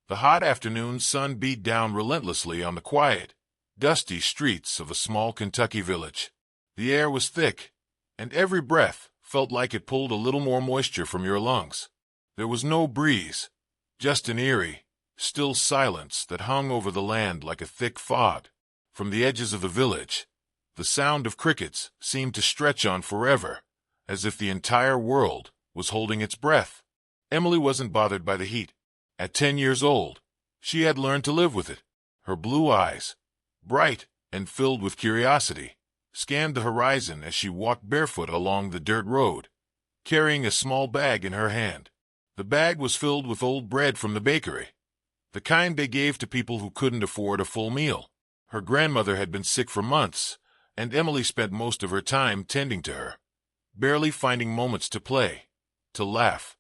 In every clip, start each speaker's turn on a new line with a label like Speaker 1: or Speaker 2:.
Speaker 1: The hot afternoon sun beat down relentlessly on the quiet, dusty streets of a small Kentucky village. The air was thick, and every breath felt like it pulled a little more moisture from your lungs. There was no breeze, just an eerie, still silence that hung over the land like a thick fog. From the edges of the village, the sound of crickets seemed to stretch on forever, as if the entire world was holding its breath. Emily wasn't bothered by the heat. At 10 years old, she had learned to live with it. Her blue eyes, bright and filled with curiosity, scanned the horizon as she walked barefoot along the dirt road, carrying a small bag in her hand. The bag was filled with old bread from the bakery, the kind they gave to people who couldn't afford a full meal. Her grandmother had been sick for months, and Emily spent most of her time tending to her, barely finding moments to play, to laugh,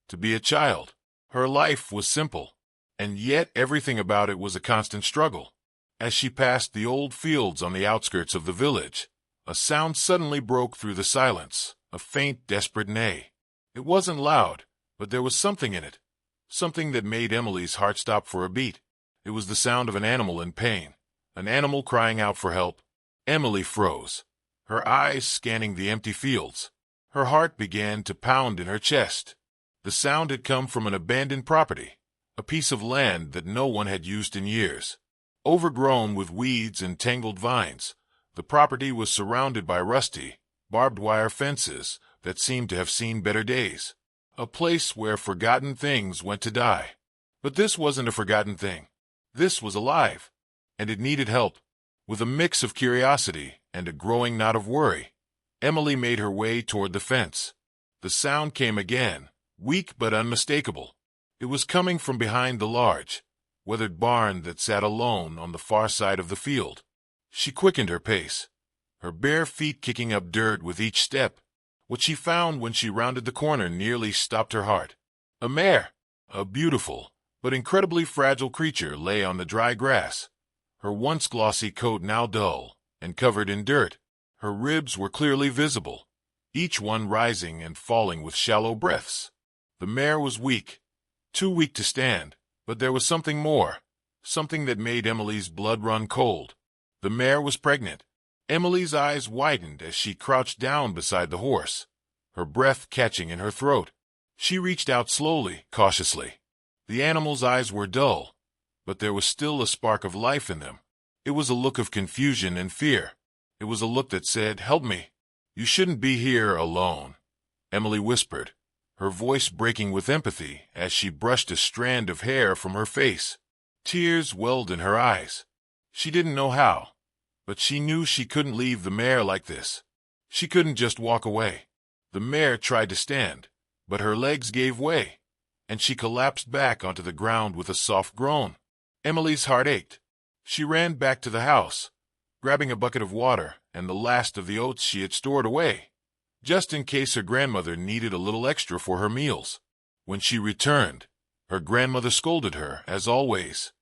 Speaker 1: to be a child. Her life was simple, and yet everything about it was a constant struggle. As she passed the old fields on the outskirts of the village, a sound suddenly broke through the silence, a faint, desperate neigh. It wasn't loud, but there was something in it, something that made Emily's heart stop for a beat. It was the sound of an animal in pain, an animal crying out for help. Emily froze, her eyes scanning the empty fields. Her heart began to pound in her chest. The sound had come from an abandoned property, a piece of land that no one had used in years. Overgrown with weeds and tangled vines, the property was surrounded by rusty, barbed wire fences that seemed to have seen better days. A place where forgotten things went to die. But this wasn't a forgotten thing. This was alive, and it needed help. With a mix of curiosity and a growing knot of worry, Emily made her way toward the fence. The sound came again, weak but unmistakable. It was coming from behind the large, weathered barn that sat alone on the far side of the field. She quickened her pace, her bare feet kicking up dirt with each step. What she found when she rounded the corner nearly stopped her heart. A mare, a beautiful but incredibly fragile creature, lay on the dry grass, her once glossy coat now dull and covered in dirt. Her ribs were clearly visible, each one rising and falling with shallow breaths. The mare was weak, too weak to stand, but there was something more, something that made Emily's blood run cold. The mare was pregnant. Emily's eyes widened as she crouched down beside the horse, her breath catching in her throat. She reached out slowly, cautiously. The animal's eyes were dull, but there was still a spark of life in them. It was a look of confusion and fear. It was a look that said, "Help me. You shouldn't be here alone," Emily whispered, her voice breaking with empathy as she brushed a strand of hair from her face. Tears welled in her eyes. She didn't know how, but she knew she couldn't leave the mare like this. She couldn't just walk away. The mare tried to stand, but her legs gave way, and she collapsed back onto the ground with a soft groan. Emily's heart ached. She ran back to the house, grabbing a bucket of water and the last of the oats she had stored away, just in case her grandmother needed a little extra for her meals. When she returned, her grandmother scolded her, as always.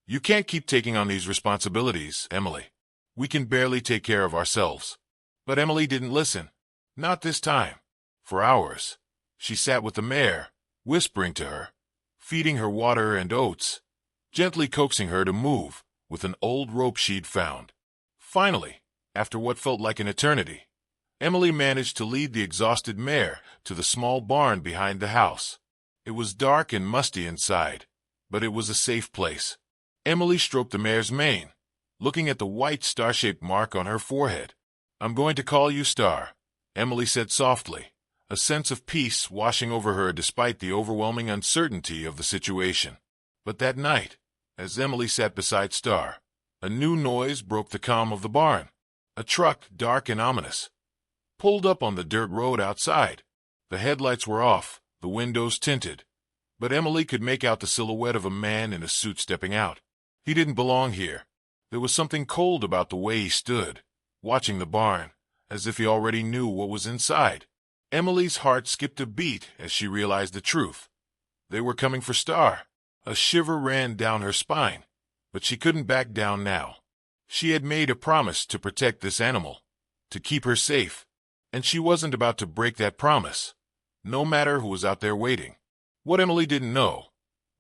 Speaker 1: "You can't keep taking on these responsibilities, Emily. We can barely take care of ourselves." But Emily didn't listen. Not this time. For hours, she sat with the mare, whispering to her, feeding her water and oats, gently coaxing her to move with an old rope she'd found. Finally, after what felt like an eternity, Emily managed to lead the exhausted mare to the small barn behind the house. It was dark and musty inside, but it was a safe place. Emily stroked the mare's mane, looking at the white star-shaped mark on her forehead. "I'm going to call you Star," Emily said softly, a sense of peace washing over her despite the overwhelming uncertainty of the situation. But that night, as Emily sat beside Star, a new noise broke the calm of the barn. A truck, dark and ominous, pulled up on the dirt road outside. The headlights were off, the windows tinted, but Emily could make out the silhouette of a man in a suit stepping out. He didn't belong here. There was something cold about the way he stood, watching the barn, as if he already knew what was inside. Emily's heart skipped a beat as she realized the truth. They were coming for Star. A shiver ran down her spine, but she couldn't back down now. She had made a promise to protect this animal, to keep her safe, and she wasn't about to break that promise, no matter who was out there waiting. What Emily didn't know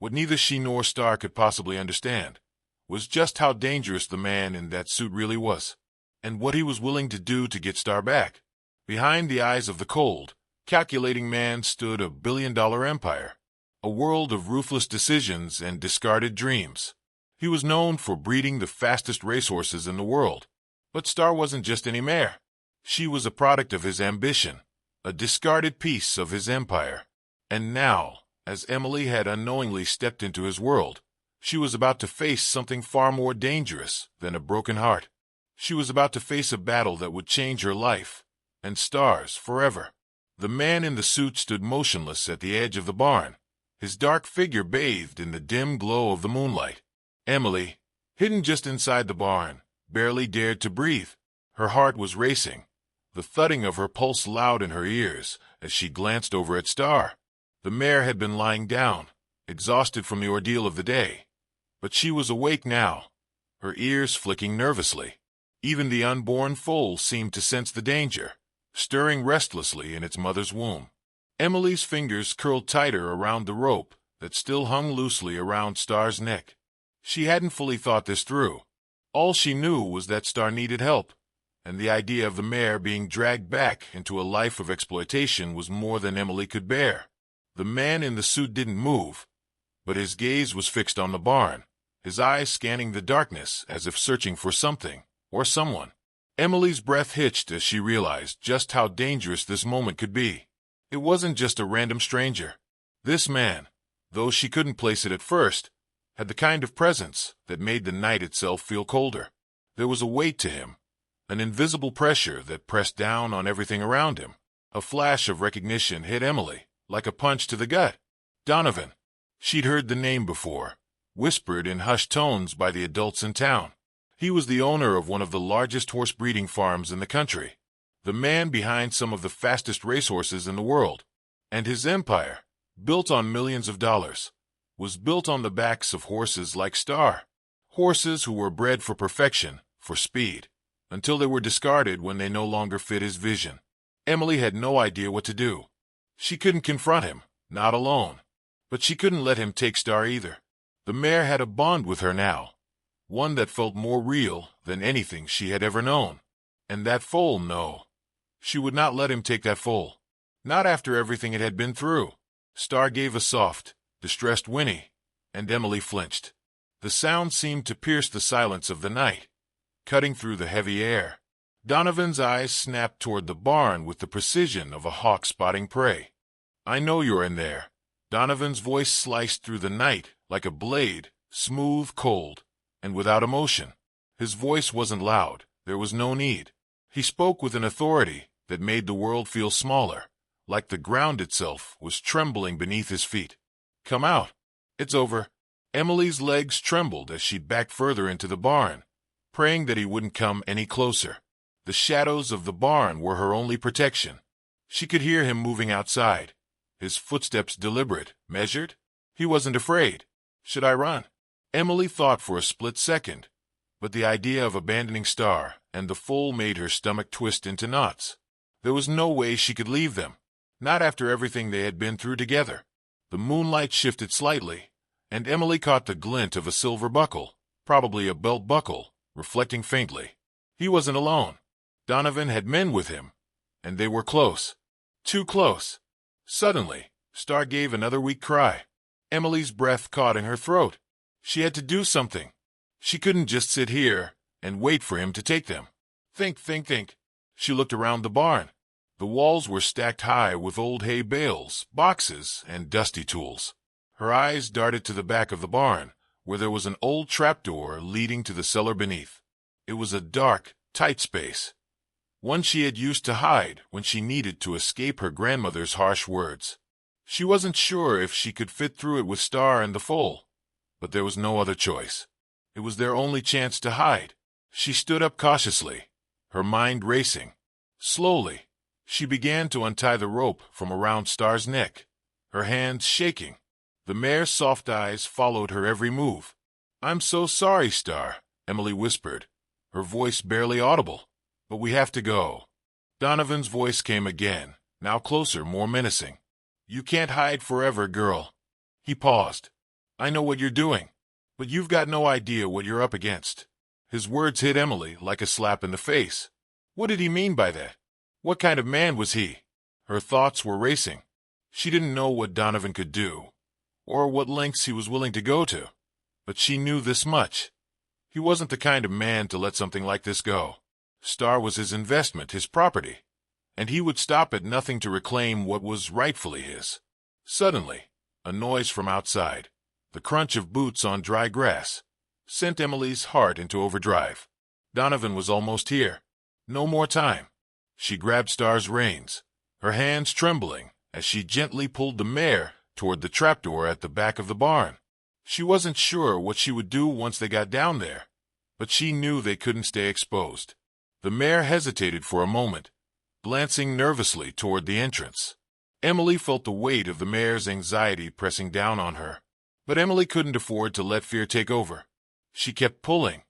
Speaker 1: What neither she nor Star could possibly understand was just how dangerous the man in that suit really was, and what he was willing to do to get Star back. Behind the eyes of the cold, calculating man stood a billion-dollar empire, a world of ruthless decisions and discarded dreams. He was known for breeding the fastest racehorses in the world. But Star wasn't just any mare. She was a product of his ambition, a discarded piece of his empire. And now, as Emily had unknowingly stepped into his world, she was about to face something far more dangerous than a broken heart. She was about to face a battle that would change her life, and Star's forever. The man in the suit stood motionless at the edge of the barn, his dark figure bathed in the dim glow of the moonlight. Emily, hidden just inside the barn, barely dared to breathe. Her heart was racing, the thudding of her pulse loud in her ears as she glanced over at Star. The mare had been lying down, exhausted from the ordeal of the day, but she was awake now, her ears flicking nervously. Even the unborn foal seemed to sense the danger, stirring restlessly in its mother's womb. Emily's fingers curled tighter around the rope that still hung loosely around Star's neck. She hadn't fully thought this through. All she knew was that Star needed help, and the idea of the mare being dragged back into a life of exploitation was more than Emily could bear. The man in the suit didn't move, but his gaze was fixed on the barn, his eyes scanning the darkness as if searching for something or someone. Emily's breath hitched as she realized just how dangerous this moment could be. It wasn't just a random stranger. This man, though she couldn't place it at first, had the kind of presence that made the night itself feel colder. There was a weight to him, an invisible pressure that pressed down on everything around him. A flash of recognition hit Emily, like a punch to the gut. Donovan. She'd heard the name before, whispered in hushed tones by the adults in town. He was the owner of one of the largest horse breeding farms in the country, the man behind some of the fastest racehorses in the world. And his empire, built on millions of dollars, was built on the backs of horses like Star. Horses who were bred for perfection, for speed, until they were discarded when they no longer fit his vision. Emily had no idea what to do. She couldn't confront him, not alone. But she couldn't let him take Star either. The mare had a bond with her now, one that felt more real than anything she had ever known. And that foal, no. She would not let him take that foal. Not after everything it had been through. Star gave a soft, distressed whinny, and Emily flinched. The sound seemed to pierce the silence of the night, cutting through the heavy air. Donovan's eyes snapped toward the barn with the precision of a hawk spotting prey. "I know you're in there." Donovan's voice sliced through the night like a blade, smooth, cold, and without emotion. His voice wasn't loud. There was no need. He spoke with an authority that made the world feel smaller, like the ground itself was trembling beneath his feet. "Come out. It's over." Emily's legs trembled as she backed further into the barn, praying that he wouldn't come any closer. The shadows of the barn were her only protection. She could hear him moving outside, his footsteps deliberate, measured. He wasn't afraid. Should I run? Emily thought for a split second, but the idea of abandoning Star and the foal made her stomach twist into knots. There was no way she could leave them, not after everything they had been through together. The moonlight shifted slightly, and Emily caught the glint of a silver buckle, probably a belt buckle, reflecting faintly. He wasn't alone. Donovan had men with him, and they were close. Too close. Suddenly, Star gave another weak cry. Emily's breath caught in her throat. She had to do something. She couldn't just sit here and wait for him to take them. Think. She looked around the barn. The walls were stacked high with old hay bales, boxes, and dusty tools. Her eyes darted to the back of the barn, where there was an old trapdoor leading to the cellar beneath. It was a dark, tight space, one she had used to hide when she needed to escape her grandmother's harsh words. She wasn't sure if she could fit through it with Star and the foal, but there was no other choice. It was their only chance to hide. She stood up cautiously, her mind racing. Slowly, she began to untie the rope from around Star's neck, her hands shaking. The mare's soft eyes followed her every move. "I'm so sorry, Star," Emily whispered, her voice barely audible. "But we have to go." Donovan's voice came again, now closer, more menacing. "You can't hide forever, girl." He paused. I know what you're doing, but you've got no idea what you're up against." His words hit Emily like a slap in the face. What did he mean by that? What kind of man was he? Her thoughts were racing. She didn't know what Donovan could do, or what lengths he was willing to go to, but she knew this much. He wasn't the kind of man to let something like this go. Star was his investment, his property, and he would stop at nothing to reclaim what was rightfully his. Suddenly, a noise from outside, the crunch of boots on dry grass, sent Emily's heart into overdrive. Donovan was almost here. No more time. She grabbed Star's reins, her hands trembling as she gently pulled the mare toward the trapdoor at the back of the barn. She wasn't sure what she would do once they got down there, but she knew they couldn't stay exposed. The mare hesitated for a moment, glancing nervously toward the entrance. Emily felt the weight of the mare's anxiety pressing down on her, but Emily couldn't afford to let fear take over. She kept pulling,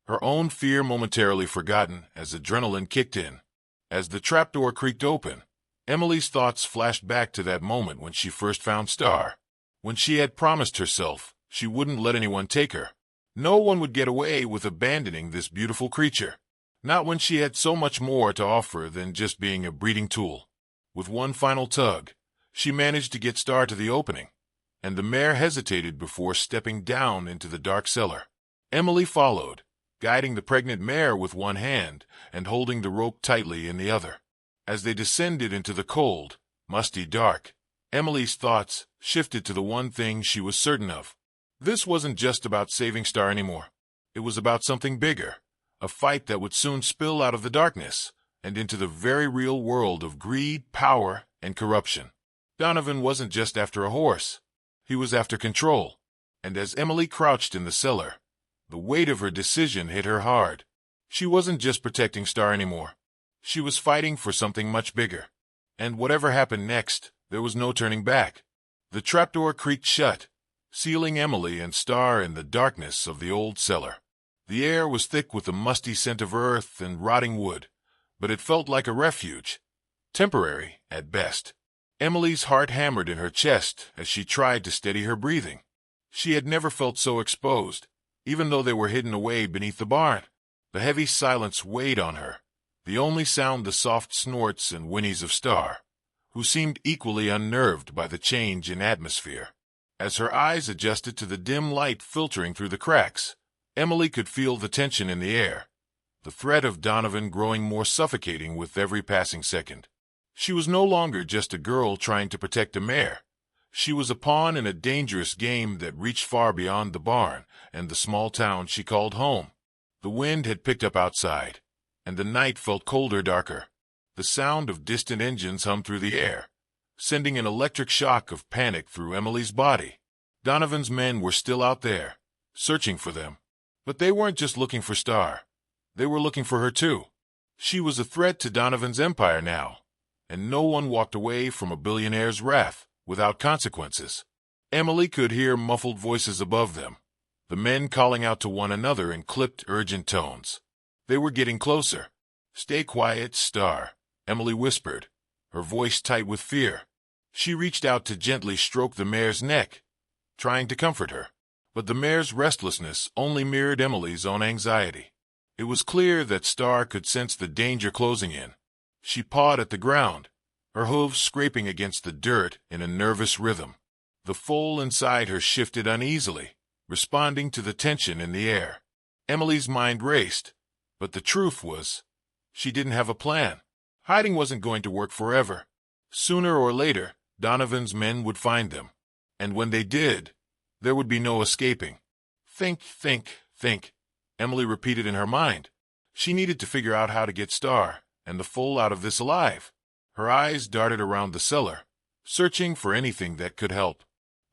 Speaker 1: her own fear momentarily forgotten as adrenaline kicked in. As the trapdoor creaked open, Emily's thoughts flashed back to that moment when she first found Star, when she had promised herself she wouldn't let anyone take her. No one would get away with abandoning this beautiful creature, not when she had so much more to offer than just being a breeding tool. With one final tug, she managed to get Star to the opening, and the mare hesitated before stepping down into the dark cellar. Emily followed, guiding the pregnant mare with one hand and holding the rope tightly in the other. As they descended into the cold, musty dark, Emily's thoughts shifted to the one thing she was certain of. This wasn't just about saving Star anymore. It was about something bigger, a fight that would soon spill out of the darkness and into the very real world of greed, power, and corruption. Donovan wasn't just after a horse. He was after control, and as Emily crouched in the cellar, the weight of her decision hit her hard. She wasn't just protecting Star anymore. She was fighting for something much bigger. And whatever happened next, there was no turning back. The trapdoor creaked shut, sealing Emily and Star in the darkness of the old cellar. The air was thick with the musty scent of earth and rotting wood, but it felt like a refuge, temporary at best. Emily's heart hammered in her chest as she tried to steady her breathing. She had never felt so exposed, even though they were hidden away beneath the barn. The heavy silence weighed on her, the only sound the soft snorts and whinnies of Star, who seemed equally unnerved by the change in atmosphere. As her eyes adjusted to the dim light filtering through the cracks, Emily could feel the tension in the air, the threat of Donovan growing more suffocating with every passing second. She was no longer just a girl trying to protect a mare. She was a pawn in a dangerous game that reached far beyond the barn and the small town she called home. The wind had picked up outside, and the night felt colder, darker. The sound of distant engines hummed through the air, sending an electric shock of panic through Emily's body. Donovan's men were still out there, searching for them. But they weren't just looking for Star. They were looking for her too. She was a threat to Donovan's empire now, and no one walked away from a billionaire's wrath without consequences. Emily could hear muffled voices above them, the men calling out to one another in clipped, urgent tones. They were getting closer. "Stay quiet, Star," Emily whispered, her voice tight with fear. She reached out to gently stroke the mare's neck, trying to comfort her. But the mare's restlessness only mirrored Emily's own anxiety. It was clear that Star could sense the danger closing in. She pawed at the ground, her hooves scraping against the dirt in a nervous rhythm. The foal inside her shifted uneasily, responding to the tension in the air. Emily's mind raced, but the truth was, she didn't have a plan. Hiding wasn't going to work forever. Sooner or later, Donovan's men would find them. And when they did, there would be no escaping. Think, Emily repeated in her mind. She needed to figure out how to get Star and the foal out of this alive. Her eyes darted around the cellar, searching for anything that could help.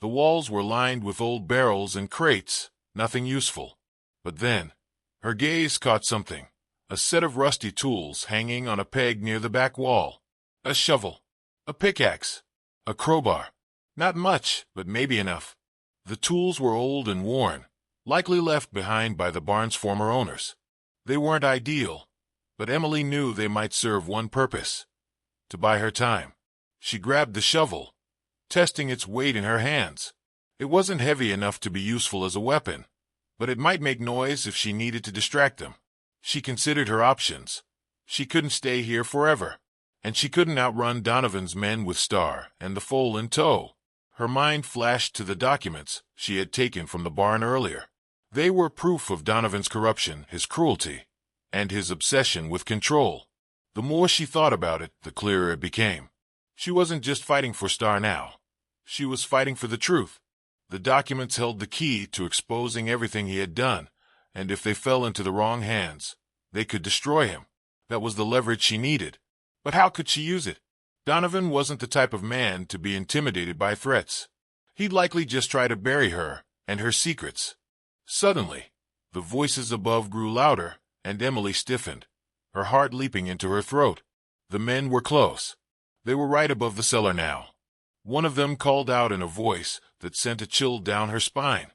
Speaker 1: The walls were lined with old barrels and crates, nothing useful. But then, her gaze caught something, a set of rusty tools hanging on a peg near the back wall. A shovel, a pickaxe, a crowbar. Not much, but maybe enough. The tools were old and worn, likely left behind by the barn's former owners. They weren't ideal, but Emily knew they might serve one purpose: to buy her time. She grabbed the shovel, testing its weight in her hands. It wasn't heavy enough to be useful as a weapon, but it might make noise if she needed to distract them. She considered her options. She couldn't stay here forever, and she couldn't outrun Donovan's men with Star and the foal in tow. Her mind flashed to the documents she had taken from the barn earlier. They were proof of Donovan's corruption, his cruelty, and his obsession with control. The more she thought about it, the clearer it became. She wasn't just fighting for Star now. She was fighting for the truth. The documents held the key to exposing everything he had done, and if they fell into the wrong hands, they could destroy him. That was the leverage she needed. But how could she use it? Donovan wasn't the type of man to be intimidated by threats. He'd likely just try to bury her and her secrets. Suddenly, the voices above grew louder, and Emily stiffened, her heart leaping into her throat. The men were close. They were right above the cellar now. One of them called out in a voice that sent a chill down her spine.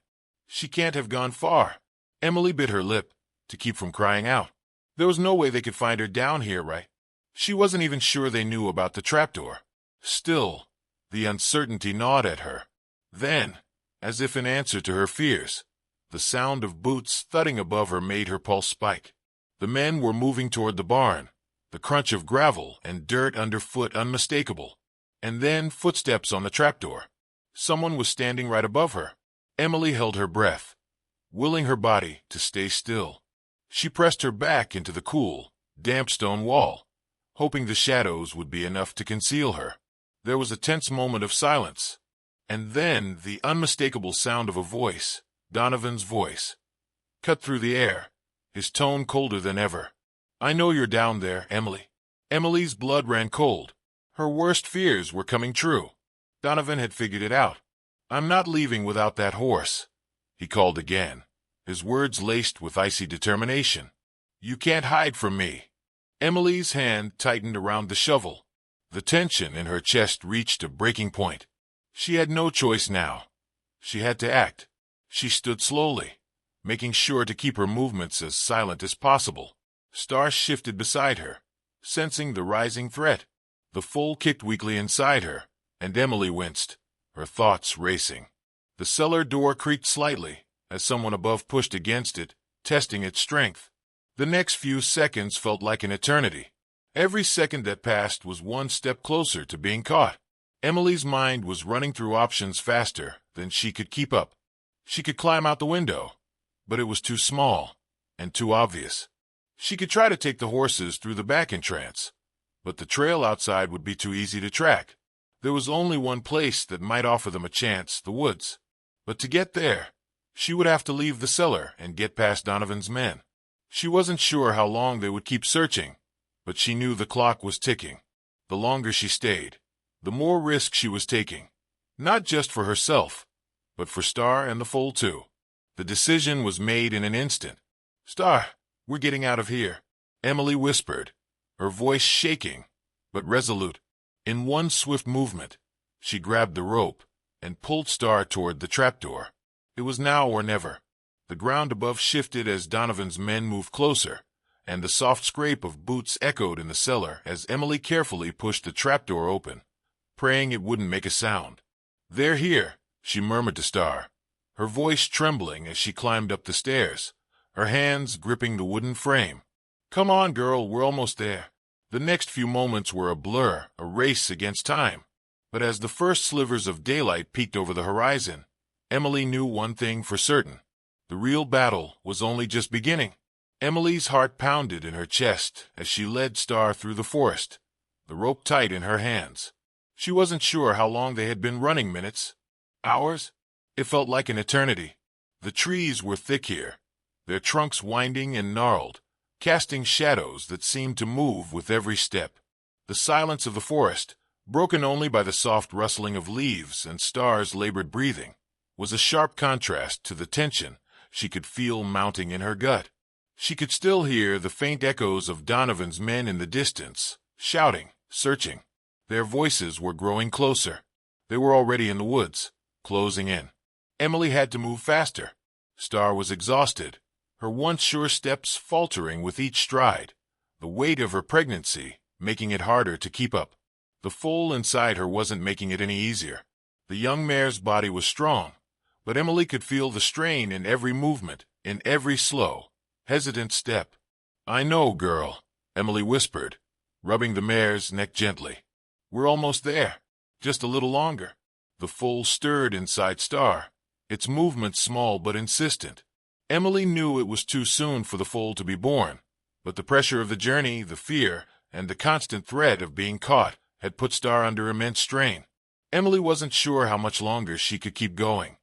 Speaker 1: She can't have gone far. Emily bit her lip to keep from crying out. There was no way they could find her down here, right? She wasn't even sure they knew about the trapdoor. Still, the uncertainty gnawed at her. Then, as if in answer to her fears, the sound of boots thudding above her made her pulse spike. The men were moving toward the barn, the crunch of gravel and dirt underfoot unmistakable. And then footsteps on the trapdoor. Someone was standing right above her. Emily held her breath, willing her body to stay still. She pressed her back into the cool, damp stone wall, hoping the shadows would be enough to conceal her. There was a tense moment of silence, and then the unmistakable sound of a voice, Donovan's voice, cut through the air, his tone colder than ever. I know you're down there, Emily. Emily's blood ran cold. Her worst fears were coming true. Donovan had figured it out. I'm not leaving without that horse, he called again, his words laced with icy determination. You can't hide from me. Emily's hand tightened around the shovel. The tension in her chest reached a breaking point. She had no choice now. She had to act. She stood slowly, making sure to keep her movements as silent as possible. Star shifted beside her, sensing the rising threat. The foal kicked weakly inside her, and Emily winced, her thoughts racing. The cellar door creaked slightly as someone above pushed against it, testing its strength. The next few seconds felt like an eternity. Every second that passed was one step closer to being caught. Emily's mind was running through options faster than she could keep up. She could climb out the window, but it was too small and too obvious. She could try to take the horses through the back entrance, but the trail outside would be too easy to track. There was only one place that might offer them a chance, the woods. But to get there, she would have to leave the cellar and get past Donovan's men. She wasn't sure how long they would keep searching, but she knew the clock was ticking. The longer she stayed, the more risk she was taking. Not just for herself, but for Star and the foal too. The decision was made in an instant. Star, we're getting out of here, Emily whispered, her voice shaking, but resolute. In one swift movement, she grabbed the rope and pulled Star toward the trapdoor. It was now or never. The ground above shifted as Donovan's men moved closer, and the soft scrape of boots echoed in the cellar as Emily carefully pushed the trapdoor open, praying it wouldn't make a sound. They're here, she murmured to Star, her voice trembling as she climbed up the stairs, her hands gripping the wooden frame. Come on, girl, we're almost there. The next few moments were a blur, a race against time. But as the first slivers of daylight peeked over the horizon, Emily knew one thing for certain. The real battle was only just beginning. Emily's heart pounded in her chest as she led Star through the forest, the rope tight in her hands. She wasn't sure how long they had been running, minutes, hours. It felt like an eternity. The trees were thick here, their trunks winding and gnarled, casting shadows that seemed to move with every step. The silence of the forest, broken only by the soft rustling of leaves and Star's labored breathing, was a sharp contrast to the tension she could feel mounting in her gut. She could still hear the faint echoes of Donovan's men in the distance, shouting, searching. Their voices were growing closer. They were already in the woods, closing in. Emily had to move faster. Star was exhausted, her once sure steps faltering with each stride, the weight of her pregnancy making it harder to keep up. The foal inside her wasn't making it any easier. The young mare's body was strong, but Emily could feel the strain in every movement, in every slow, hesitant step. "I know, girl," Emily whispered, rubbing the mare's neck gently. "We're almost there. Just a little longer." The foal stirred inside Star, its movements small but insistent. Emily knew it was too soon for the foal to be born, but the pressure of the journey, the fear, and the constant threat of being caught had put Star under immense strain. Emily wasn't sure how much longer she could keep going,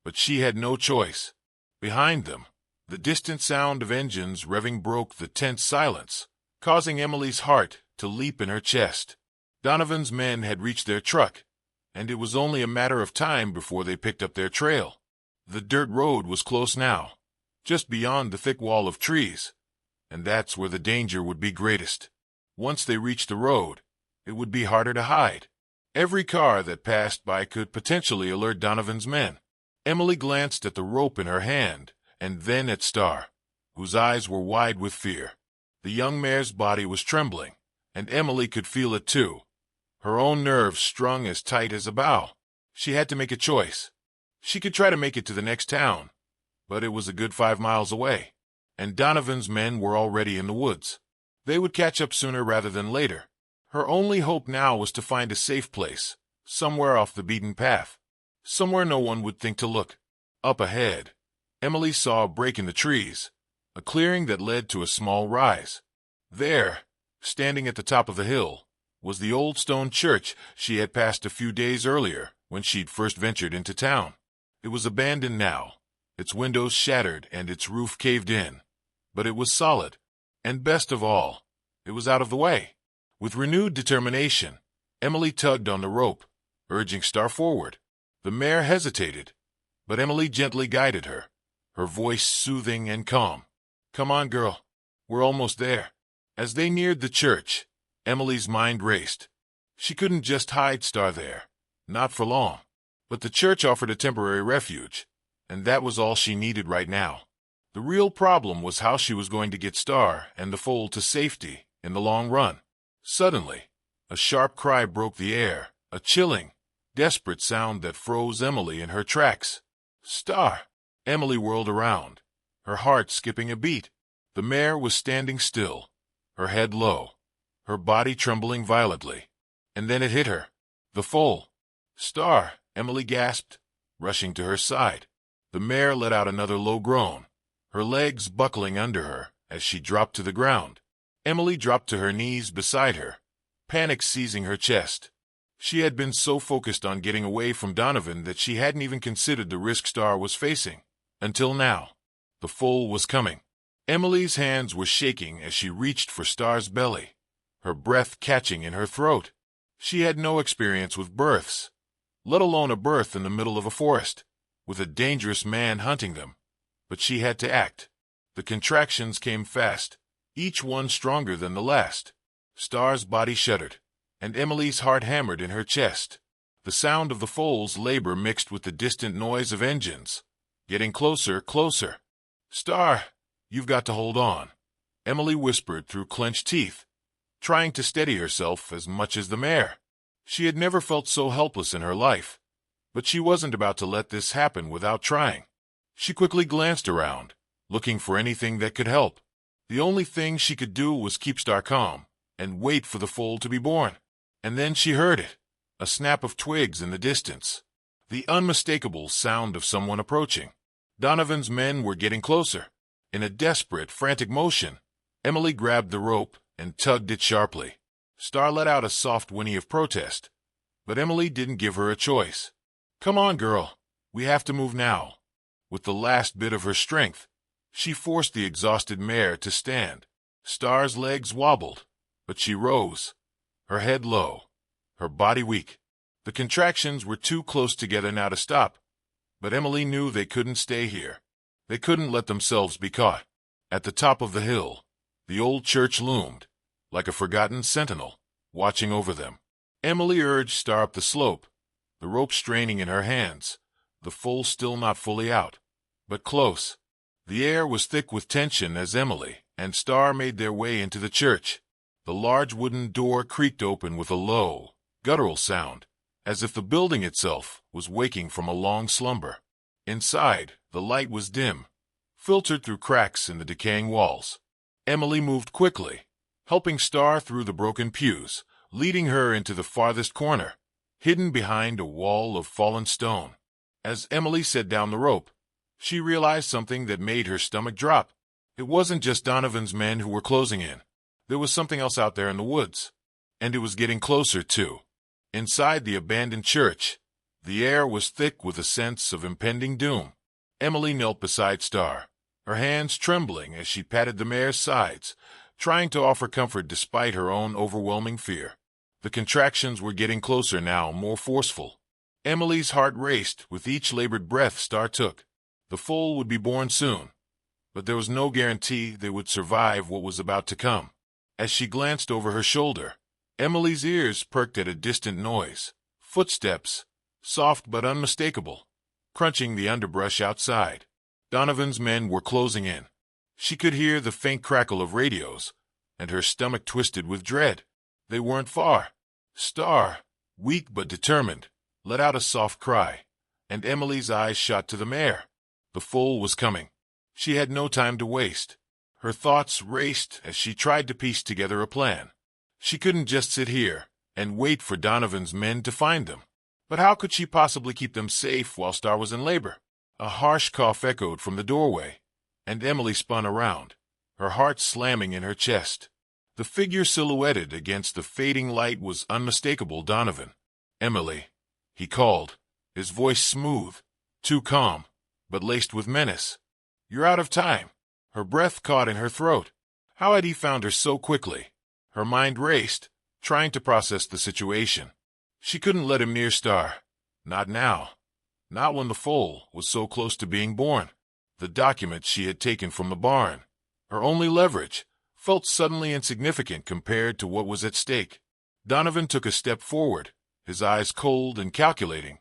Speaker 1: but she had no choice. Behind them, the distant sound of engines revving broke the tense silence, causing Emily's heart to leap in her chest. Donovan's men had reached their truck, and it was only a matter of time before they picked up their trail. The dirt road was close now, just beyond the thick wall of trees, and that's where the danger would be greatest. Once they reached the road, it would be harder to hide. Every car that passed by could potentially alert Donovan's men. Emily glanced at the rope in her hand, and then at Star, whose eyes were wide with fear. The young mare's body was trembling, and Emily could feel it too, her own nerves strung as tight as a bow. She had to make a choice. She could try to make it to the next town, but it was a good 5 miles away, and Donovan's men were already in the woods. They would catch up sooner rather than later. Her only hope now was to find a safe place, somewhere off the beaten path, somewhere no one would think to look. Up ahead, Emily saw a break in the trees, a clearing that led to a small rise. There, standing at the top of the hill, was the old stone church she had passed a few days earlier when she'd first ventured into town. It was abandoned now, its windows shattered and its roof caved in, but it was solid, and best of all, it was out of the way. With renewed determination, Emily tugged on the rope, urging Star forward. The mare hesitated, but Emily gently guided her, her voice soothing and calm. "Come on, girl. We're almost there." As they neared the church, Emily's mind raced. She couldn't just hide Star there, not for long. But the church offered a temporary refuge, and that was all she needed right now. The real problem was how she was going to get Star and the foal to safety in the long run. Suddenly, a sharp cry broke the air, a chilling, desperate sound that froze Emily in her tracks. "Star!" Emily whirled around, her heart skipping a beat. The mare was standing still, her head low, her body trembling violently. And then it hit her. The foal. "Star!" Emily gasped, rushing to her side. The mare let out another low groan, her legs buckling under her as she dropped to the ground. Emily dropped to her knees beside her, panic seizing her chest. She had been so focused on getting away from Donovan that she hadn't even considered the risk Star was facing. Until now. The foal was coming. Emily's hands were shaking as she reached for Star's belly, her breath catching in her throat. She had no experience with births, let alone a birth in the middle of a forest, with a dangerous man hunting them. But she had to act. The contractions came fast, each one stronger than the last. Star's body shuddered, and Emily's heart hammered in her chest. The sound of the foal's labor mixed with the distant noise of engines, getting closer, closer. "Star, you've got to hold on," Emily whispered through clenched teeth, trying to steady herself as much as the mare. She had never felt so helpless in her life, but she wasn't about to let this happen without trying. She quickly glanced around, looking for anything that could help. The only thing she could do was keep Star calm and wait for the foal to be born. And then she heard it, a snap of twigs in the distance, the unmistakable sound of someone approaching. Donovan's men were getting closer. In a desperate, frantic motion, Emily grabbed the rope and tugged it sharply. Star let out a soft whinny of protest, but Emily didn't give her a choice. "Come on, girl. We have to move now." With the last bit of her strength, she forced the exhausted mare to stand. Star's legs wobbled, but she rose, her head low, her body weak. The contractions were too close together now to stop, but Emily knew they couldn't stay here. They couldn't let themselves be caught. At the top of the hill, the old church loomed, like a forgotten sentinel, watching over them. Emily urged Star up the slope, the rope straining in her hands, the foal still not fully out, but close. The air was thick with tension as Emily and Star made their way into the church. The large wooden door creaked open with a low, guttural sound, as if the building itself was waking from a long slumber. Inside, the light was dim, filtered through cracks in the decaying walls. Emily moved quickly, helping Star through the broken pews, leading her into the farthest corner, hidden behind a wall of fallen stone. As Emily set down the rope, she realized something that made her stomach drop. It wasn't just Donovan's men who were closing in. There was something else out there in the woods, and it was getting closer, too. Inside the abandoned church, the air was thick with a sense of impending doom. Emily knelt beside Star, her hands trembling as she patted the mare's sides, trying to offer comfort despite her own overwhelming fear. The contractions were getting closer now, more forceful. Emily's heart raced with each labored breath Star took. The foal would be born soon, but there was no guarantee they would survive what was about to come. As she glanced over her shoulder, Emily's ears perked at a distant noise. Footsteps, soft but unmistakable, crunching the underbrush outside. Donovan's men were closing in. She could hear the faint crackle of radios, and her stomach twisted with dread. They weren't far. Star, weak but determined, let out a soft cry, and Emily's eyes shot to the mare. The foal was coming. She had no time to waste. Her thoughts raced as she tried to piece together a plan. She couldn't just sit here and wait for Donovan's men to find them. But how could she possibly keep them safe while Star was in labor? A harsh cough echoed from the doorway, and Emily spun around, her heart slamming in her chest. The figure silhouetted against the fading light was unmistakable Donovan. "Emily," he called, his voice smooth, too calm, but laced with menace. "You're out of time." Her breath caught in her throat. How had he found her so quickly? Her mind raced, trying to process the situation. She couldn't let him near Star. Not now. Not when the foal was so close to being born. The document she had taken from the barn, her only leverage, felt suddenly insignificant compared to what was at stake. Donovan took a step forward, his eyes cold and calculating.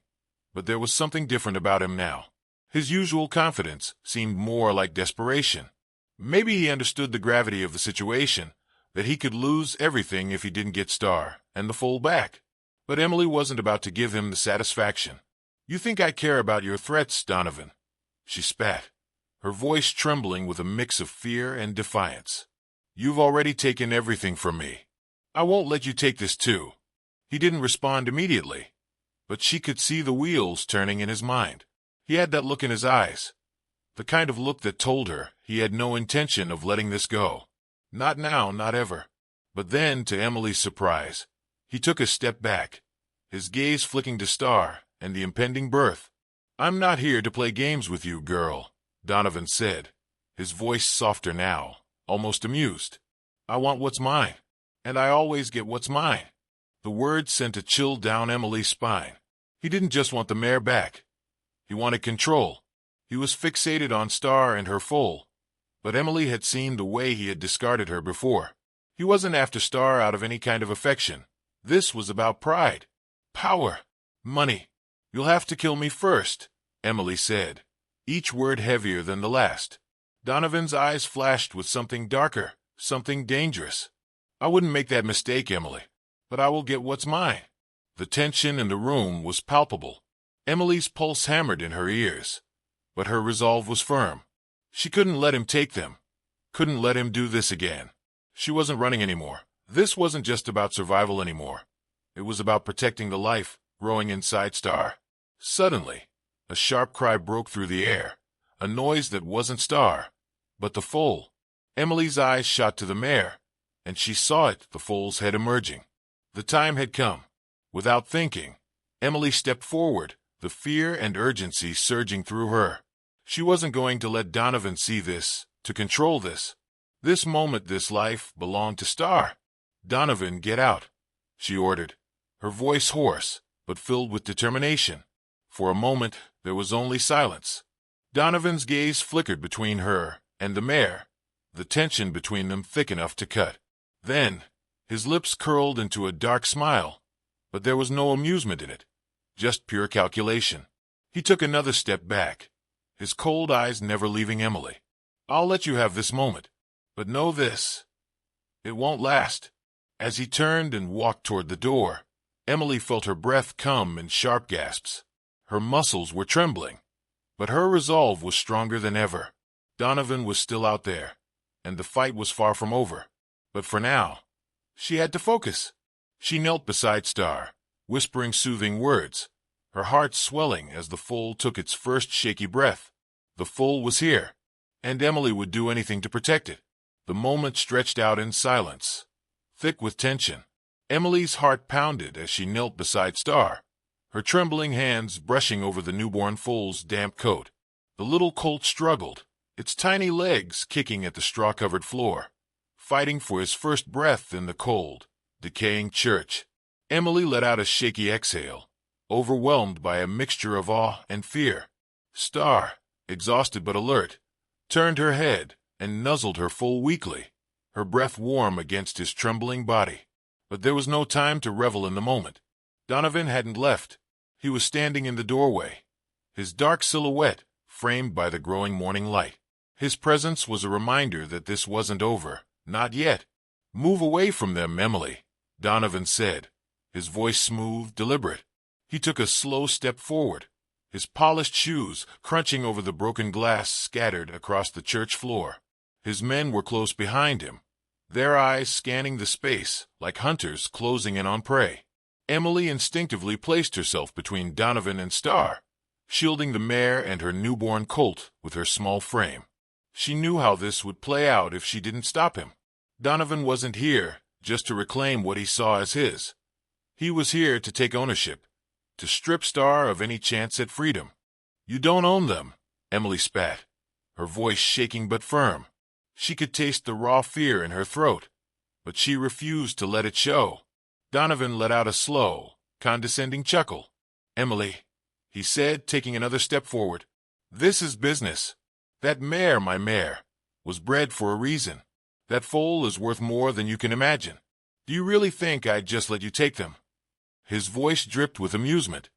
Speaker 1: But there was something different about him now. His usual confidence seemed more like desperation. Maybe he understood the gravity of the situation, that he could lose everything if he didn't get Star and the foal back. But Emily wasn't about to give him the satisfaction. "You think I care about your threats, Donovan?" She spat, her voice trembling with a mix of fear and defiance. "You've already taken everything from me. I won't let you take this too." He didn't respond immediately, but she could see the wheels turning in his mind. He had that look in his eyes, the kind of look that told her he had no intention of letting this go. Not now, not ever. But then, to Emily's surprise, he took a step back, his gaze flicking to Star and the impending birth. "I'm not here to play games with you, girl," Donovan said, his voice softer now, almost amused. "I want what's mine, and I always get what's mine." The words sent a chill down Emily's spine. He didn't just want the mare back. He wanted control. He was fixated on Star and her foal. But Emily had seen the way he had discarded her before. He wasn't after Star out of any kind of affection. This was about pride, power, money. "You'll have to kill me first," Emily said, each word heavier than the last. Donovan's eyes flashed with something darker, something dangerous. "I wouldn't make that mistake, Emily, but I will get what's mine." The tension in the room was palpable. Emily's pulse hammered in her ears, but her resolve was firm. She couldn't let him take them, couldn't let him do this again. She wasn't running anymore. This wasn't just about survival anymore. It was about protecting the life growing inside Star. Suddenly, a sharp cry broke through the air, a noise that wasn't Star, but the foal. Emily's eyes shot to the mare, and she saw it, the foal's head emerging. The time had come. Without thinking, Emily stepped forward, the fear and urgency surging through her. She wasn't going to let Donovan see this, to control this. This moment, this life, belonged to Star. "Donovan, get out," she ordered, her voice hoarse, but filled with determination. For a moment, there was only silence. Donovan's gaze flickered between her and the mare, the tension between them thick enough to cut. Then, his lips curled into a dark smile, but there was no amusement in it, just pure calculation. He took another step back, his cold eyes never leaving Emily. "I'll let you have this moment, but know this. It won't last." As he turned and walked toward the door, Emily felt her breath come in sharp gasps. Her muscles were trembling, But her resolve was stronger than ever. Donovan was still out there, and the fight was far from over. But for now, she had to focus. She knelt beside Star, whispering soothing words, her heart swelling as the foal took its first shaky breath. The foal was here, and Emily would do anything to protect it. The moment stretched out in silence, thick with tension. Emily's heart pounded as she knelt beside Star, her trembling hands brushing over the newborn foal's damp coat. The little colt struggled, its tiny legs kicking at the straw-covered floor, fighting for his first breath in the cold, decaying church. Emily let out a shaky exhale, overwhelmed by a mixture of awe and fear. Star, exhausted but alert, turned her head and nuzzled her foal weakly, her breath warm against his trembling body. But there was no time to revel in the moment. Donovan hadn't left. He was standing in the doorway, his dark silhouette framed by the growing morning light. His presence was a reminder that this wasn't over. Not yet. "Move away from them, Emily," Donovan said, his voice smooth, deliberate. He took a slow step forward, his polished shoes crunching over the broken glass scattered across the church floor. His men were close behind him, their eyes scanning the space like hunters closing in on prey. Emily instinctively placed herself between Donovan and Star, shielding the mare and her newborn colt with her small frame. She knew how this would play out if she didn't stop him. Donovan wasn't here just to reclaim what he saw as his. He was here to take ownership, to strip Star of any chance at freedom. "You don't own them," Emily spat, her voice shaking but firm. She could taste the raw fear in her throat, but she refused to let it show. Donovan let out a slow, condescending chuckle. "Emily," he said, taking another step forward, "this is business. That mare, my mare, was bred for a reason. That foal is worth more than you can imagine. Do you really think I'd just let you take them?" His voice dripped with amusement,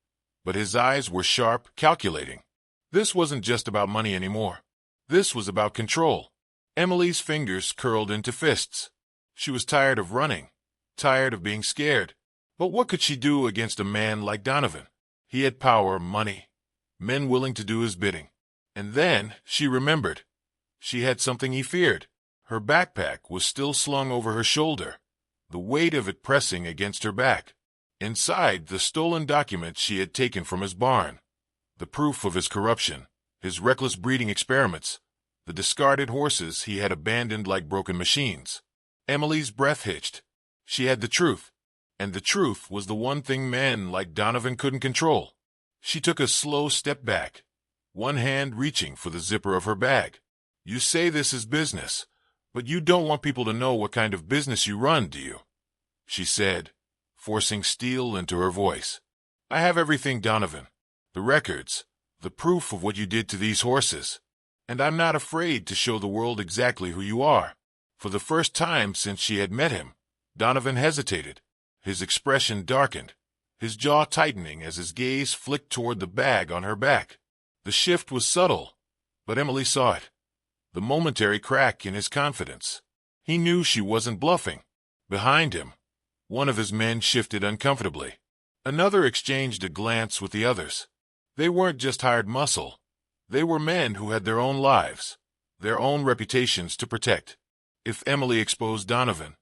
Speaker 1: but his eyes were sharp, calculating. This wasn't just about money anymore. This was about control. Emily's fingers curled into fists. She was tired of running, tired of being scared. But what could she do against a man like Donovan? He had power, money, men willing to do his bidding. And then she remembered. She had something he feared. Her backpack was still slung over her shoulder, the weight of it pressing against her back. Inside, the stolen documents she had taken from his barn, the proof of his corruption, his reckless breeding experiments, the discarded horses he had abandoned like broken machines. Emily's breath hitched. She had the truth, and the truth was the one thing men like Donovan couldn't control. She took a slow step back, one hand reaching for the zipper of her bag. "You say this is business, but you don't want people to know what kind of business you run, do you?" she said, forcing steel into her voice. "I have everything, Donovan. The records, the proof of what you did to these horses. And I'm not afraid to show the world exactly who you are." For the first time since she had met him, Donovan hesitated. His expression darkened, his jaw tightening as his gaze flicked toward the bag on her back. The shift was subtle, but Emily saw it. The momentary crack in his confidence. He knew she wasn't bluffing. Behind him, one of his men shifted uncomfortably. Another exchanged a glance with the others. They weren't just hired muscle. They were men who had their own lives, their own reputations to protect. If Emily exposed Donovan,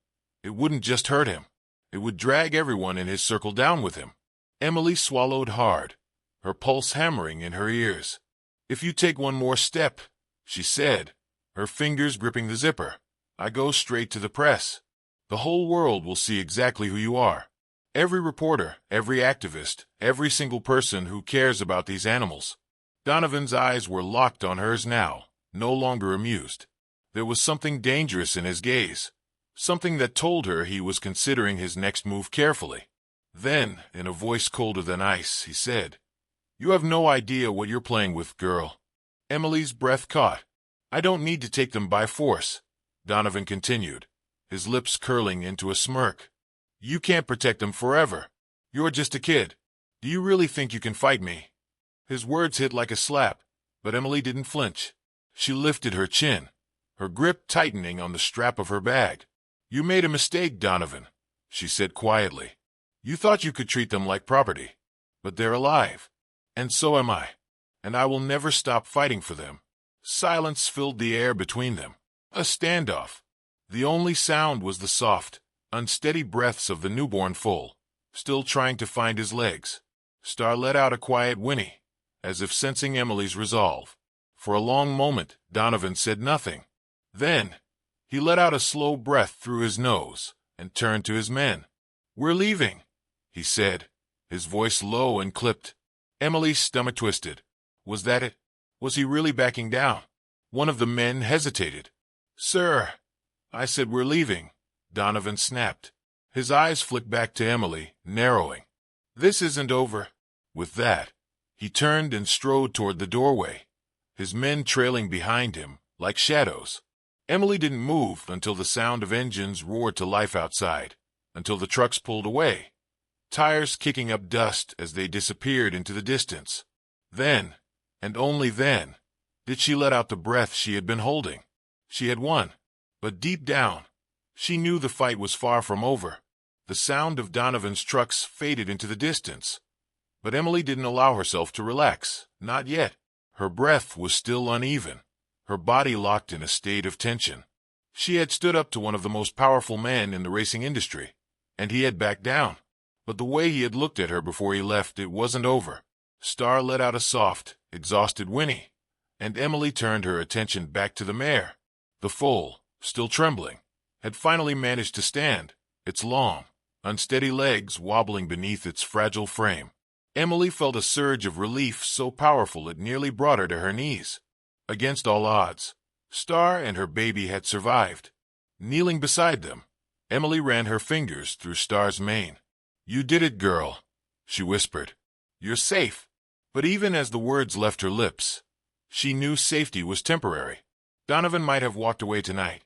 Speaker 1: it wouldn't just hurt him. It would drag everyone in his circle down with him. Emily swallowed hard, her pulse hammering in her ears. "If you take one more step," she said, her fingers gripping the zipper, "I go straight to the press. The whole world will see exactly who you are. Every reporter, every activist, every single person who cares about these animals." Donovan's eyes were locked on hers now, no longer amused. There was something dangerous in his gaze, something that told her he was considering his next move carefully. Then, in a voice colder than ice, he said, "You have no idea what you're playing with, girl." Emily's breath caught. "I don't need to take them by force," Donovan continued, his lips curling into a smirk. "You can't protect them forever. You're just a kid. Do you really think you can fight me?" His words hit like a slap, but Emily didn't flinch. She lifted her chin, her grip tightening on the strap of her bag. "You made a mistake, Donovan," she said quietly. "You thought you could treat them like property. But they're alive. And so am I. and I will never stop fighting for them. Silence filled the air between them. A standoff. The only sound was the soft, unsteady breaths of the newborn foal, still trying to find his legs. Star let out a quiet whinny, as if sensing Emily's resolve. For a long moment, Donovan said nothing. Then, he let out a slow breath through his nose and turned to his men. "We're leaving," he said, his voice low and clipped. Emily's stomach twisted. Was that it? Was he really backing down? One of the men hesitated. "Sir," I said, "we're leaving," Donovan snapped. His eyes flicked back to Emily, narrowing. "This isn't over." With that, he turned and strode toward the doorway, his men trailing behind him like shadows. Emily didn't move until the sound of engines roared to life outside, until the trucks pulled away, tires kicking up dust as they disappeared into the distance. Then, and only then, did she let out the breath she had been holding. She had won, but deep down, she knew the fight was far from over. The sound of Donovan's trucks faded into the distance, but Emily didn't allow herself to relax, not yet. Her breath was still uneven, her body locked in a state of tension. She had stood up to one of the most powerful men in the racing industry, and he had backed down. But the way he had looked at her before he left, it wasn't over. Star let out a soft, exhausted whinny, and Emily turned her attention back to the mare. The foal, still trembling, had finally managed to stand, its long, unsteady legs wobbling beneath its fragile frame. Emily felt a surge of relief so powerful it nearly brought her to her knees. Against all odds, Star and her baby had survived. Kneeling beside them, Emily ran her fingers through Star's mane. "You did it, girl," she whispered. "You're safe." But even as the words left her lips, she knew safety was temporary. Donovan might have walked away tonight,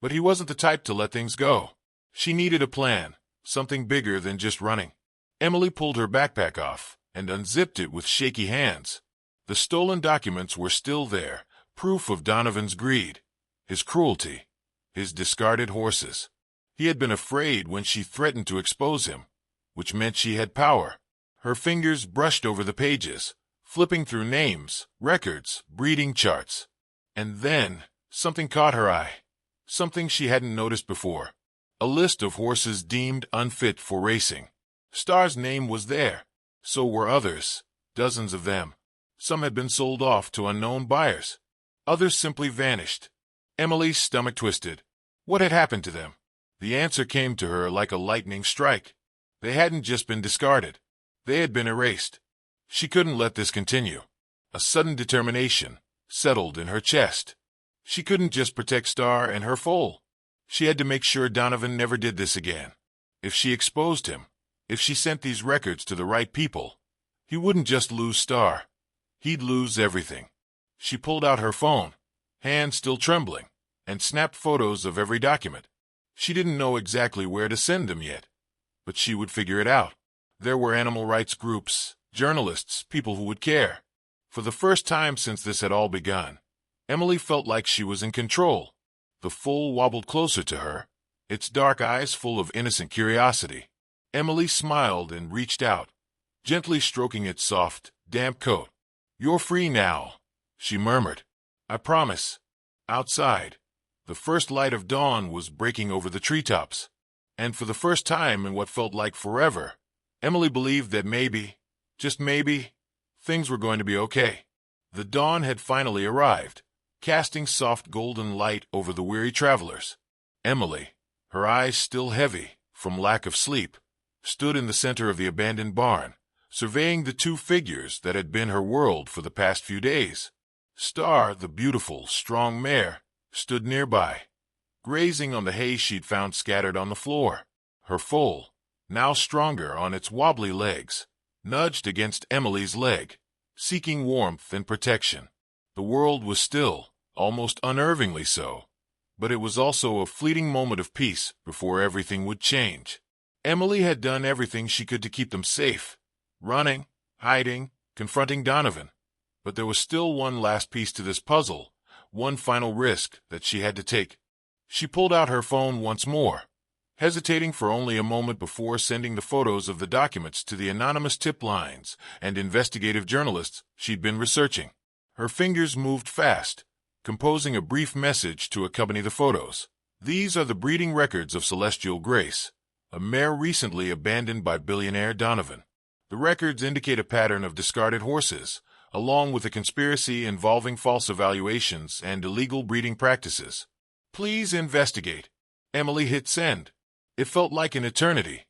Speaker 1: but he wasn't the type to let things go. She needed a plan, something bigger than just running. Emily pulled her backpack off and unzipped it with shaky hands. The stolen documents were still there, proof of Donovan's greed, his cruelty, his discarded horses. He had been afraid when she threatened to expose him, which meant she had power. Her fingers brushed over the pages, flipping through names, records, breeding charts. And then, something caught her eye, something she hadn't noticed before. A list of horses deemed unfit for racing. Star's name was there. So were others, dozens of them. Some had been sold off to unknown buyers. Others simply vanished. Emily's stomach twisted. What had happened to them? The answer came to her like a lightning strike. They hadn't just been discarded. They had been erased. She couldn't let this continue. A sudden determination settled in her chest. She couldn't just protect Star and her foal. She had to make sure Donovan never did this again. If she exposed him, if she sent these records to the right people, he wouldn't just lose Star. He'd lose everything. She pulled out her phone, hands still trembling, and snapped photos of every document. She didn't know exactly where to send them yet, but she would figure it out. There were animal rights groups, journalists, people who would care. For the first time since this had all begun, Emily felt like she was in control. The foal wobbled closer to her, its dark eyes full of innocent curiosity. Emily smiled and reached out, gently stroking its soft, damp coat. "You're free now," she murmured. "I promise." Outside, the first light of dawn was breaking over the treetops, and for the first time in what felt like forever, Emily believed that maybe, just maybe, things were going to be okay. The dawn had finally arrived, casting soft golden light over the weary travelers. Emily, her eyes still heavy from lack of sleep, stood in the center of the abandoned barn, surveying the two figures that had been her world for the past few days. Star, the beautiful, strong mare, stood nearby, grazing on the hay she'd found scattered on the floor. Her foal, now stronger on its wobbly legs, nudged against Emily's leg, seeking warmth and protection. The world was still, almost unnervingly so, but it was also a fleeting moment of peace before everything would change. Emily had done everything she could to keep them safe, running, hiding, confronting Donovan. But there was still one last piece to this puzzle, one final risk that she had to take. She pulled out her phone once more, hesitating for only a moment before sending the photos of the documents to the anonymous tip lines and investigative journalists she'd been researching. Her fingers moved fast, composing a brief message to accompany the photos. These are the breeding records of Celestial Grace, a mare recently abandoned by billionaire Donovan. The records indicate a pattern of discarded horses, along with a conspiracy involving false evaluations and illegal breeding practices. Please investigate. Emily hit send. It felt like an eternity,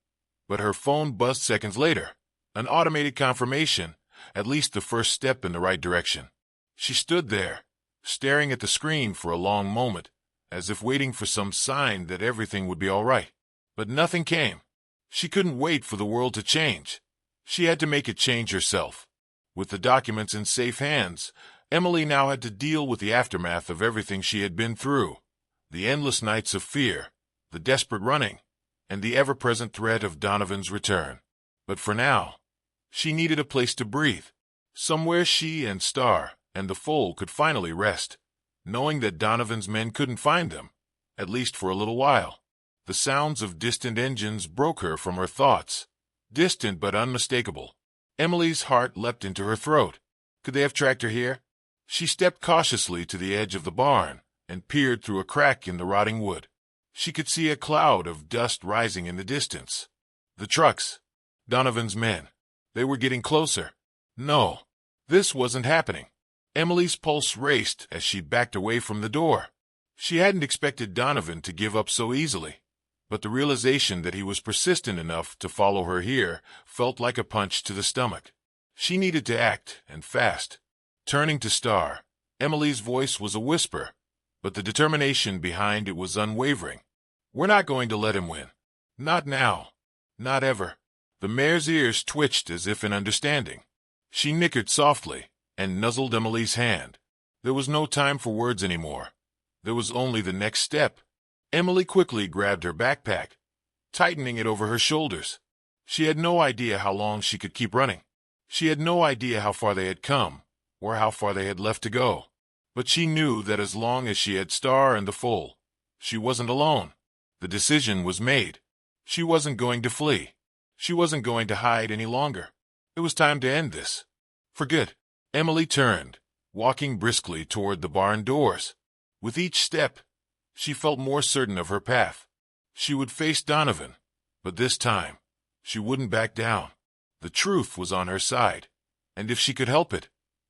Speaker 1: but her phone buzzed seconds later. An automated confirmation, at least the first step in the right direction. She stood there, staring at the screen for a long moment, as if waiting for some sign that everything would be all right. But nothing came. She couldn't wait for the world to change. She had to make it change herself. With the documents in safe hands, Emily now had to deal with the aftermath of everything she had been through. The endless nights of fear, the desperate running, and the ever-present threat of Donovan's return. But for now, she needed a place to breathe. Somewhere she and Star and the foal could finally rest, knowing that Donovan's men couldn't find them, at least for a little while. The sounds of distant engines broke her from her thoughts. Distant but unmistakable. Emily's heart leapt into her throat. Could they have tracked her here? She stepped cautiously to the edge of the barn and peered through a crack in the rotting wood. She could see a cloud of dust rising in the distance. The trucks. Donovan's men. They were getting closer. No, this wasn't happening. Emily's pulse raced as she backed away from the door. She hadn't expected Donovan to give up so easily, but the realization that he was persistent enough to follow her here felt like a punch to the stomach. She needed to act, and fast. Turning to Star, Emily's voice was a whisper, but the determination behind it was unwavering. We're not going to let him win. Not now. Not ever. The mare's ears twitched as if in understanding. She nickered softly and nuzzled Emily's hand. There was no time for words anymore. There was only the next step. Emily quickly grabbed her backpack, tightening it over her shoulders. She had no idea how long she could keep running. She had no idea how far they had come, or how far they had left to go. But she knew that as long as she had Star and the foal, she wasn't alone. The decision was made. She wasn't going to flee. She wasn't going to hide any longer. It was time to end this. For good. Emily turned, walking briskly toward the barn doors. With each step, she felt more certain of her path. She would face Donovan, but this time, she wouldn't back down. The truth was on her side, and if she could help it,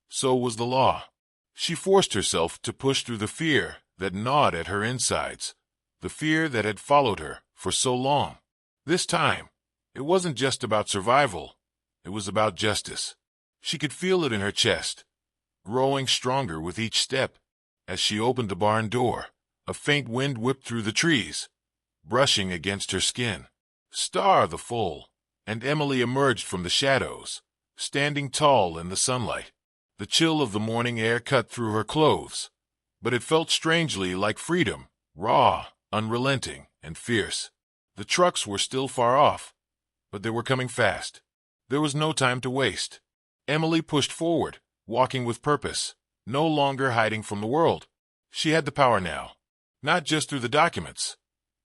Speaker 1: so was the law. She forced herself to push through the fear that gnawed at her insides, the fear that had followed her for so long. This time, it wasn't just about survival, it was about justice. She could feel it in her chest, growing stronger with each step. As she opened the barn door, a faint wind whipped through the trees, brushing against her skin. Star the foal, and Emily emerged from the shadows, standing tall in the sunlight. The chill of the morning air cut through her clothes, but it felt strangely like freedom, raw, unrelenting, and fierce. The trucks were still far off, but they were coming fast. There was no time to waste. Emily pushed forward, walking with purpose, no longer hiding from the world. She had the power now, not just through the documents,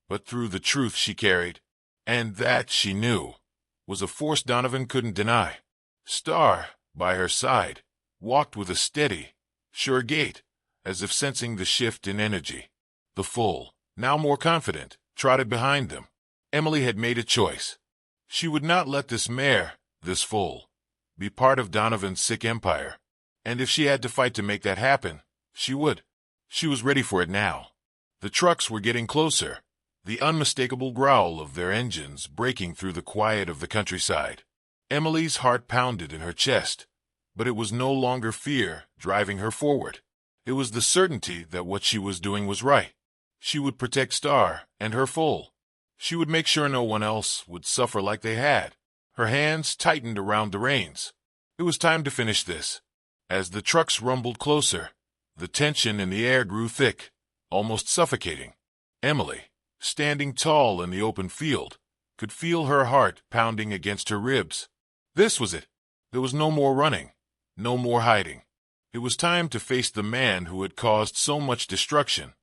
Speaker 1: but through the truth she carried. And that, she knew, was a force Donovan couldn't deny. Star, by her side, walked with a steady, sure gait, as if sensing the shift in energy. The foal, now more confident, trotted behind them. Emily had made a choice. She would not let this mare, this foal, be part of Donovan's sick empire. And if she had to fight to make that happen, she would. She was ready for it now. The trucks were getting closer, the unmistakable growl of their engines breaking through the quiet of the countryside. Emily's heart pounded in her chest, but it was no longer fear driving her forward. It was the certainty that what she was doing was right. She would protect Star and her foal. She would make sure no one else would suffer like they had. Her hands tightened around the reins. It was time to finish this. As the trucks rumbled closer, the tension in the air grew thick, almost suffocating. Emily, standing tall in the open field, could feel her heart pounding against her ribs. This was it. There was no more running, no more hiding. It was time to face the man who had caused so much destruction,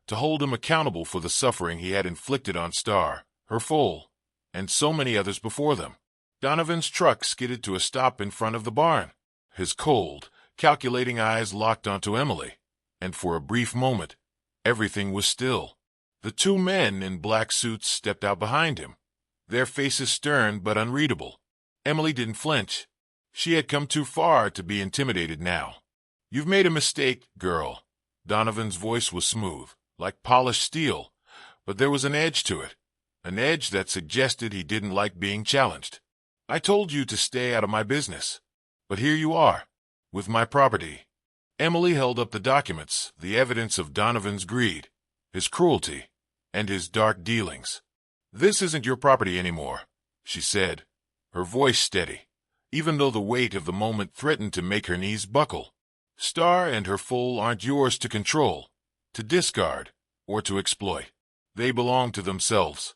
Speaker 1: to hold him accountable for the suffering he had inflicted on Star, her foal, and so many others before them. Donovan's truck skidded to a stop in front of the barn. His cold, calculating eyes locked onto Emily, and for a brief moment, everything was still. The two men in black suits stepped out behind him, their faces stern but unreadable. Emily didn't flinch. She had come too far to be intimidated now. "You've made a mistake, girl." Donovan's voice was smooth, like polished steel, but there was an edge to it, an edge that suggested he didn't like being challenged. "I told you to stay out of my business, but here you are, with my property." Emily held up the documents, the evidence of Donovan's greed, his cruelty, and his dark dealings. "This isn't your property anymore," she said, her voice steady, even though the weight of the moment threatened to make her knees buckle. "Star and her foal aren't yours to control, to discard, or to exploit. They belong to themselves."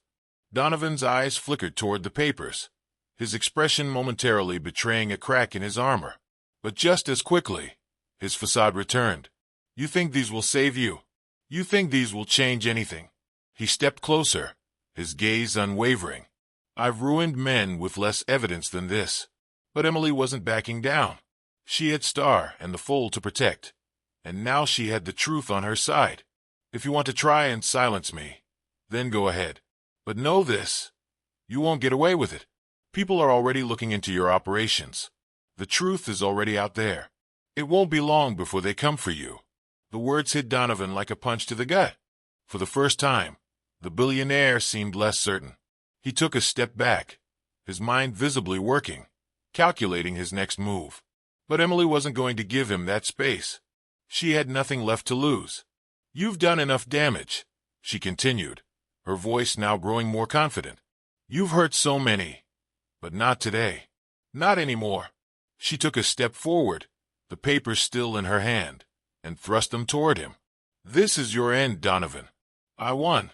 Speaker 1: Donovan's eyes flickered toward the papers, his expression momentarily betraying a crack in his armor. But just as quickly, his facade returned. "You think these will save you? You think these will change anything?" He stepped closer, his gaze unwavering. "I've ruined men with less evidence than this." But Emily wasn't backing down. She had Star and the foal to protect, and now she had the truth on her side. "If you want to try and silence me, then go ahead. But know this, you won't get away with it. People are already looking into your operations. The truth is already out there. It won't be long before they come for you." The words hit Donovan like a punch to the gut. For the first time, the billionaire seemed less certain. He took a step back, his mind visibly working, calculating his next move. But Emily wasn't going to give him that space. She had nothing left to lose. "You've done enough damage," she continued, her voice now growing more confident. "You've hurt so many, but not today. Not anymore." She took a step forward, the papers still in her hand, and thrust them toward him. "This is your end, Donovan. I won."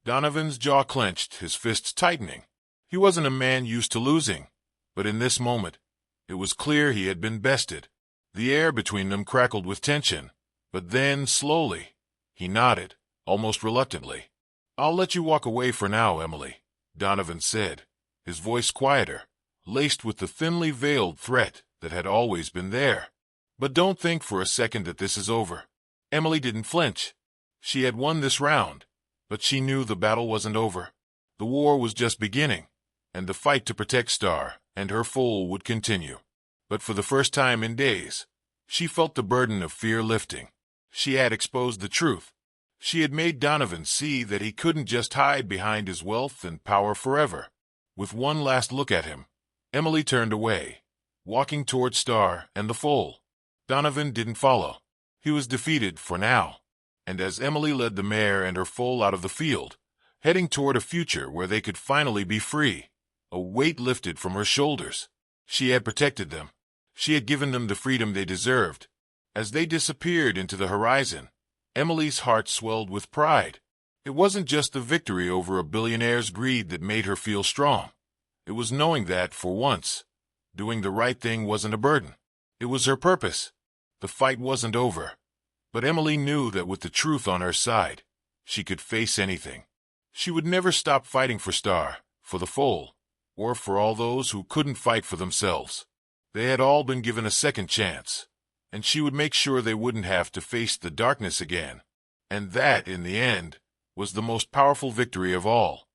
Speaker 1: Donovan's jaw clenched, his fists tightening. He wasn't a man used to losing, but in this moment, it was clear he had been bested. The air between them crackled with tension, but then, slowly, he nodded, almost reluctantly. "I'll let you walk away for now, Emily," Donovan said, his voice quieter, laced with the thinly veiled threat that had always been there. "But don't think for a second that this is over." Emily didn't flinch. She had won this round, but she knew the battle wasn't over. The war was just beginning, and the fight to protect Star and her foal would continue. But for the first time in days, she felt the burden of fear lifting. She had exposed the truth. She had made Donovan see that he couldn't just hide behind his wealth and power forever. With one last look at him, Emily turned away, walking toward Star and the foal. Donovan didn't follow. He was defeated for now. And as Emily led the mare and her foal out of the field, heading toward a future where they could finally be free, a weight lifted from her shoulders. She had protected them. She had given them the freedom they deserved. As they disappeared into the horizon, Emily's heart swelled with pride. It wasn't just the victory over a billionaire's greed that made her feel strong. It was knowing that, for once, doing the right thing wasn't a burden. It was her purpose. The fight wasn't over. But Emily knew that with the truth on her side, she could face anything. She would never stop fighting for Star, for the foal, or for all those who couldn't fight for themselves. They had all been given a second chance, and she would make sure they wouldn't have to face the darkness again. And that, in the end, was the most powerful victory of all.